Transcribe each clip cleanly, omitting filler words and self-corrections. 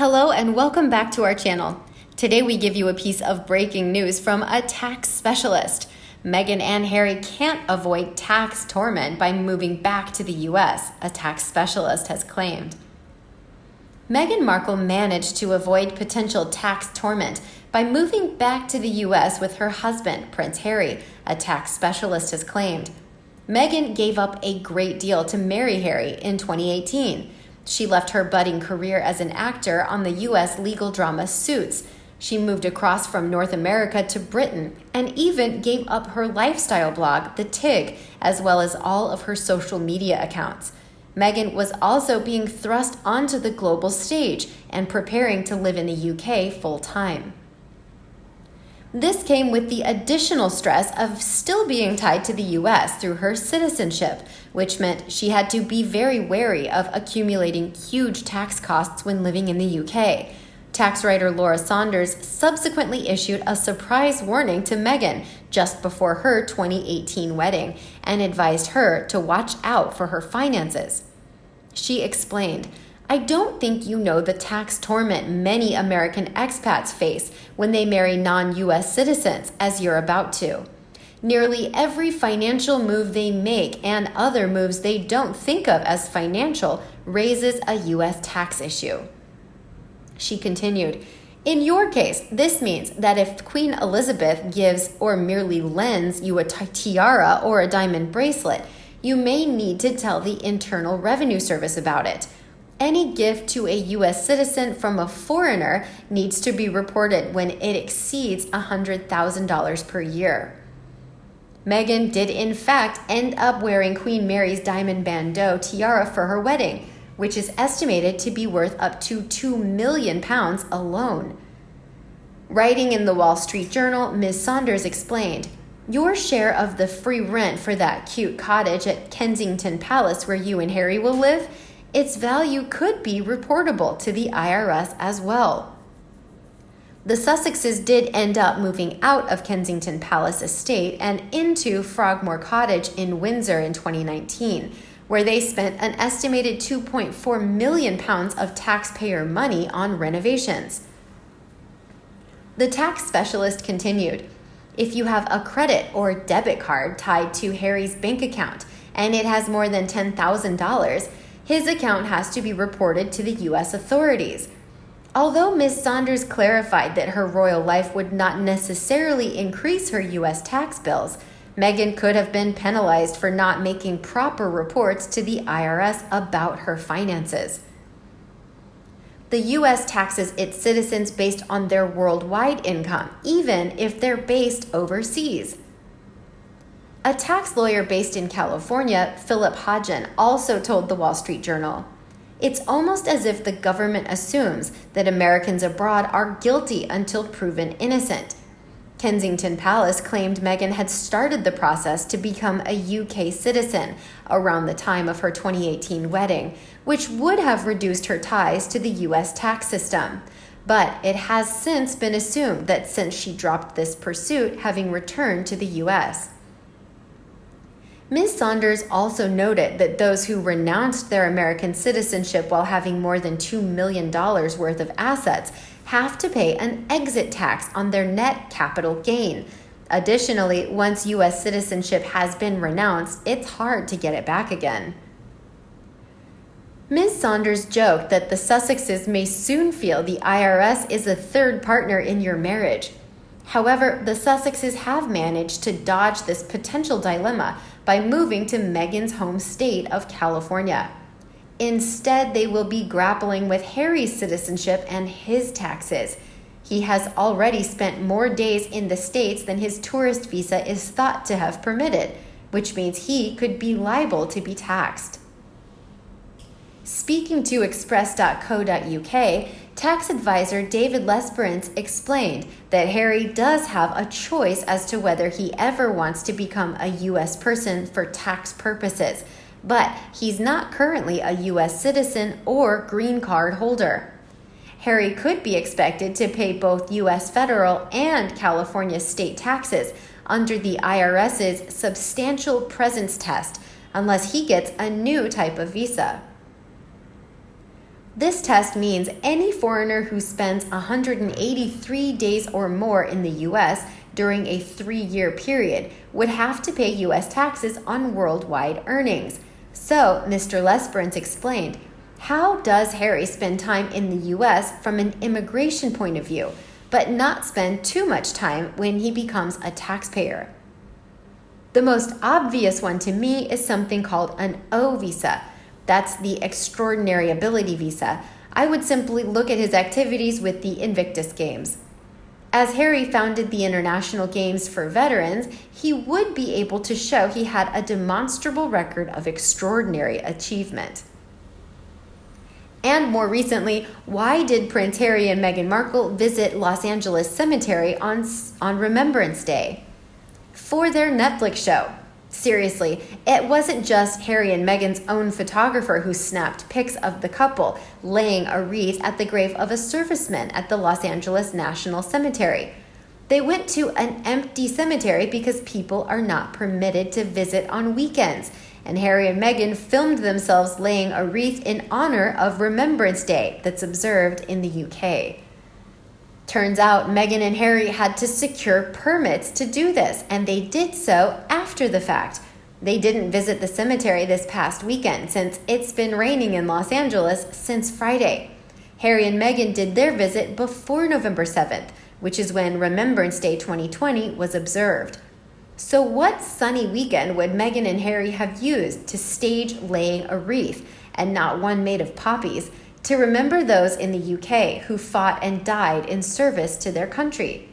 Hello and welcome back to our channel. Today we give you a piece of breaking news from a tax specialist. Meghan and Harry can't avoid tax torment by moving back to the US, a tax specialist has claimed. Meghan Markle managed to avoid potential tax torment by moving back to the US with her husband, Prince Harry, a tax specialist has claimed. Meghan gave up a great deal to marry Harry in 2018. She left her budding career as an actor on the U.S. legal drama Suits. She moved across from North America to Britain and even gave up her lifestyle blog, The Tig, as well as all of her social media accounts. Meghan was also being thrust onto the global stage and preparing to live in the UK full-time. This came with the additional stress of still being tied to the U.S. through her citizenship, which meant she had to be very wary of accumulating huge tax costs when living in the U.K. Tax writer Laura Saunders subsequently issued a surprise warning to Meghan just before her 2018 wedding and advised her to watch out for her finances. She explained, "I don't think you know the tax torment many American expats face when they marry non-U.S. citizens, as you're about to. Nearly every financial move they make and other moves they don't think of as financial raises a U.S. tax issue." She continued, "In your case, this means that if Queen Elizabeth gives or merely lends you a tiara or a diamond bracelet, you may need to tell the Internal Revenue Service about it. Any gift to a U.S. citizen from a foreigner needs to be reported when it exceeds $100,000 per year." Meghan did in fact end up wearing Queen Mary's diamond bandeau tiara for her wedding, which is estimated to be worth up to £2 million alone. Writing in the Wall Street Journal, Ms. Saunders explained, "Your share of the free rent for that cute cottage at Kensington Palace where you and Harry will live, its value could be reportable to the IRS as well." The Sussexes did end up moving out of Kensington Palace estate and into Frogmore Cottage in Windsor in 2019, where they spent an estimated £2.4 million of taxpayer money on renovations. The tax specialist continued, "If you have a credit or debit card tied to Harry's bank account and it has more than $10,000, his account has to be reported to the U.S. authorities." Although Ms. Saunders clarified that her royal life would not necessarily increase her U.S. tax bills, Meghan could have been penalized for not making proper reports to the IRS about her finances. The U.S. taxes its citizens based on their worldwide income, even if they're based overseas. A tax lawyer based in California, Philip Hodgen, also told the Wall Street Journal, "It's almost as if the government assumes that Americans abroad are guilty until proven innocent." Kensington Palace claimed Meghan had started the process to become a UK citizen around the time of her 2018 wedding, which would have reduced her ties to the US tax system. But it has since been assumed that since she dropped this pursuit, having returned to the US. Ms. Saunders also noted that those who renounced their American citizenship while having more than $2 million worth of assets have to pay an exit tax on their net capital gain. Additionally, once U.S. citizenship has been renounced, it's hard to get it back again. Ms. Saunders joked that the Sussexes may soon feel the IRS is a third partner in your marriage. However, the Sussexes have managed to dodge this potential dilemma by moving to Meghan's home state of California. Instead, they will be grappling with Harry's citizenship and his taxes. He has already spent more days in the States than his tourist visa is thought to have permitted, which means he could be liable to be taxed. Speaking to Express.co.uk, tax advisor David Lesperance explained that Harry does have a choice as to whether he ever wants to become a U.S. person for tax purposes, but he's not currently a U.S. citizen or green card holder. Harry could be expected to pay both U.S. federal and California state taxes under the IRS's substantial presence test unless he gets a new type of visa. This test means any foreigner who spends 183 days or more in the U.S. during a 3-year period would have to pay U.S. taxes on worldwide earnings. So, Mr. Lesperance explained, how does Harry spend time in the U.S. from an immigration point of view, but not spend too much time when he becomes a taxpayer? The most obvious one to me is something called an O visa. That's the Extraordinary Ability Visa. I would simply look at his activities with the Invictus Games. As Harry founded the International Games for Veterans, he would be able to show he had a demonstrable record of extraordinary achievement. And more recently, why did Prince Harry and Meghan Markle visit Los Angeles Cemetery on Remembrance Day? For their Netflix show. Seriously, it wasn't just Harry and Meghan's own photographer who snapped pics of the couple laying a wreath at the grave of a serviceman at the Los Angeles National Cemetery. They went to an empty cemetery because people are not permitted to visit on weekends, and Harry and Meghan filmed themselves laying a wreath in honor of Remembrance Day that's observed in the UK. Turns out Meghan and Harry had to secure permits to do this, and they did so after the fact. They didn't visit the cemetery this past weekend since it's been raining in Los Angeles since Friday. Harry and Meghan did their visit before November 7th, which is when Remembrance Day 2020 was observed. So what sunny weekend would Meghan and Harry have used to stage laying a wreath, and not one made of poppies, to remember those in the UK who fought and died in service to their country?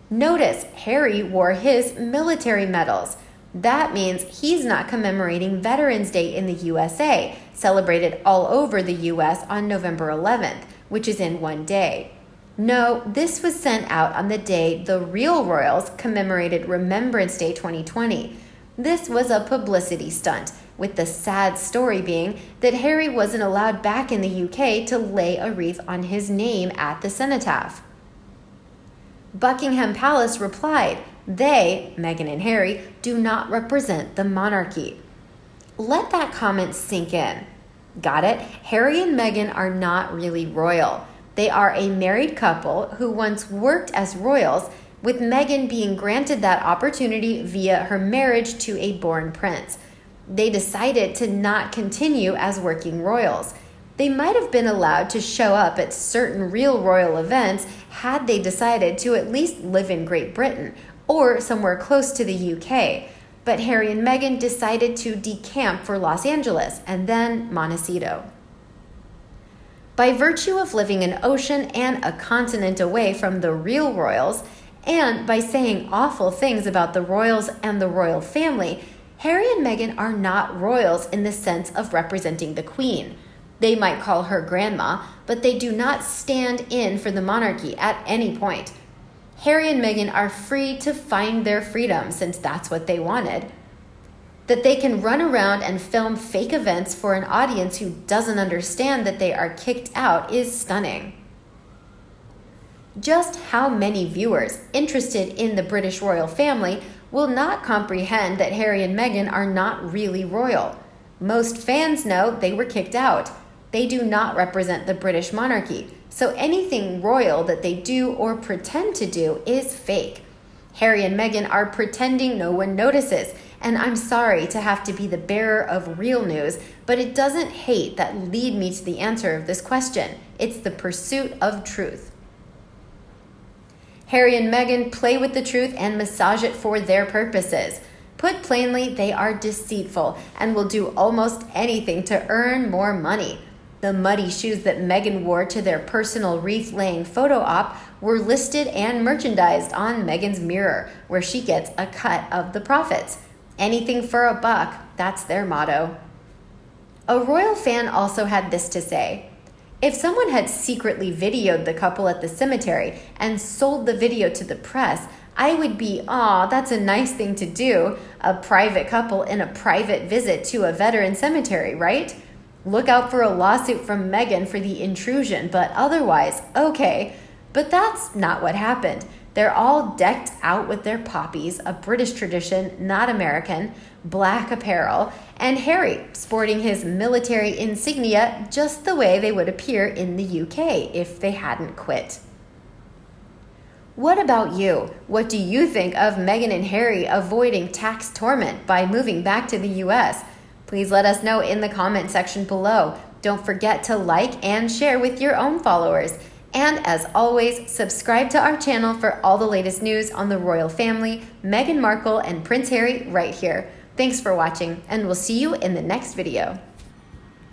Notice Harry wore his military medals. That means he's not commemorating Veterans Day in the USA, celebrated all over the US on November 11th, which is in one day. No, this was sent out on the day the real royals commemorated Remembrance Day 2020. This was a publicity stunt, with the sad story being that Harry wasn't allowed back in the UK to lay a wreath on his name at the cenotaph. Buckingham Palace replied, they, Meghan and Harry, do not represent the monarchy. Let that comment sink in. Got it? Harry and Meghan are not really royal. They are a married couple who once worked as royals, with Meghan being granted that opportunity via her marriage to a born prince. They decided to not continue as working royals. They might have been allowed to show up at certain real royal events had they decided to at least live in Great Britain or somewhere close to the UK. But Harry and Meghan decided to decamp for Los Angeles and then Montecito. By virtue of living an ocean and a continent away from the real royals, and by saying awful things about the royals and the royal family, Harry and Meghan are not royals in the sense of representing the Queen. They might call her grandma, but they do not stand in for the monarchy at any point. Harry and Meghan are free to find their freedom since that's what they wanted. That they can run around and film fake events for an audience who doesn't understand that they are kicked out is stunning. Just how many viewers interested in the British royal family will not comprehend that Harry and Meghan are not really royal? Most fans know they were kicked out. They do not represent the British monarchy, so anything royal that they do or pretend to do is fake. Harry and Meghan are pretending no one notices, and I'm sorry to have to be the bearer of real news, but it doesn't hate that lead me to the answer of this question. It's the pursuit of truth. Harry and Meghan play with the truth and massage it for their purposes. Put plainly, they are deceitful and will do almost anything to earn more money. The muddy shoes that Meghan wore to their personal wreath-laying photo op were listed and merchandised on Meghan's mirror, where she gets a cut of the profits. Anything for a buck, that's their motto. A royal fan also had this to say: if someone had secretly videoed the couple at the cemetery and sold the video to the press, I would be, aw, that's a nice thing to do, a private couple in a private visit to a veteran cemetery, right? Look out for a lawsuit from Meghan for the intrusion, but otherwise, okay. But that's not what happened. They're all decked out with their poppies, a British tradition, not American, black apparel, and Harry sporting his military insignia just the way they would appear in the UK if they hadn't quit. What about you? What do you think of Meghan and Harry avoiding tax torment by moving back to the US? Please let us know in the comment section below. Don't forget to like and share with your own followers. And as always, subscribe to our channel for all the latest news on the royal family, Meghan Markle and Prince Harry right here. Thanks for watching, and we'll see you in the next video.